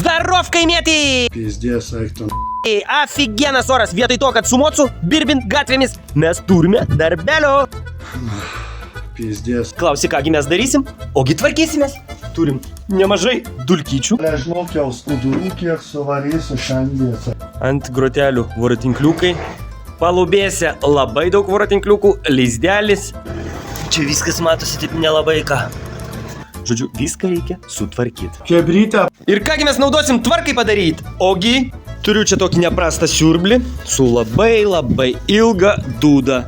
Zdarov, kaimėti! Pizdės, eik ten. Aфиgenas oras, vietoj to, kad su mocu birbint gatvėmis, mes turime darbelio. Pizdės. Klausi, kągi mes darysim? Ogi tvarkysimės. Turim nemažai dulkyčių. Nežinau, kiek skudurų, kiek suvarysiu šiandien. Ant grotelių voratinkliukai. Palubėse labai daug voratinkliukų, lizdelis. Čia viskas matosi taip nelabai ką. Žodžiu, viską reikia sutvarkyti. Kebrytę. Ir kągi mes naudosim tvarkai padaryti? Ogi turiu čia tokį neprastą siurblį su labai ilga dūda.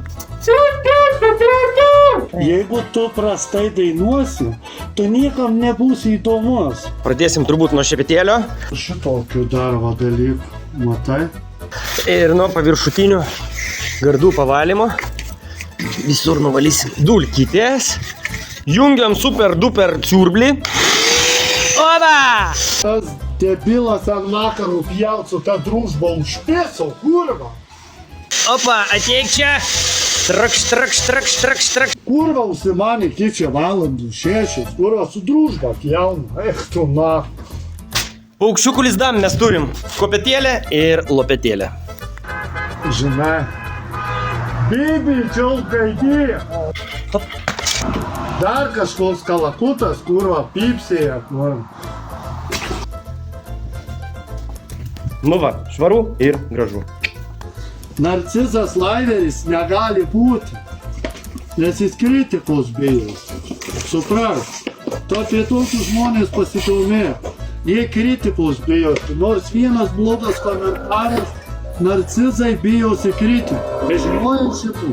Jeigu tu prastai dainuosi, tu niekam nebūsi įdomus. Pradėsim turbūt nuo šepetėlio. Šitokių darbo dalykų, matai? Ir nuo paviršutinių gardų pavalymo. Visur nuvalysim dulkytės. Jungiam super duper siurblį. Oba! Tas debilas ant vakarų pjaut su ta družba užpėso, kurva. Opa, ateik čia. Trakš. Kurva užsimanė kičia valandų 6, kurva su družba pjauna. Tu na. Paukščiukų lizdam mes turim kopetėlę ir lopetėlę. Žinai. Bibi, čiulkaidė. Dar kažkoks kalakutas, kurva pipsėja, kurva. Nu va, švaru ir gražu. Narcizas laiveris negali būti, nes jis kritikos bijo. Supras, tu apie tokius žmonės pasidomėk. Jie kritikos bijo, nors vienas blogas komentaras, narcizai bijosi kritikų. Nežinojai šitų.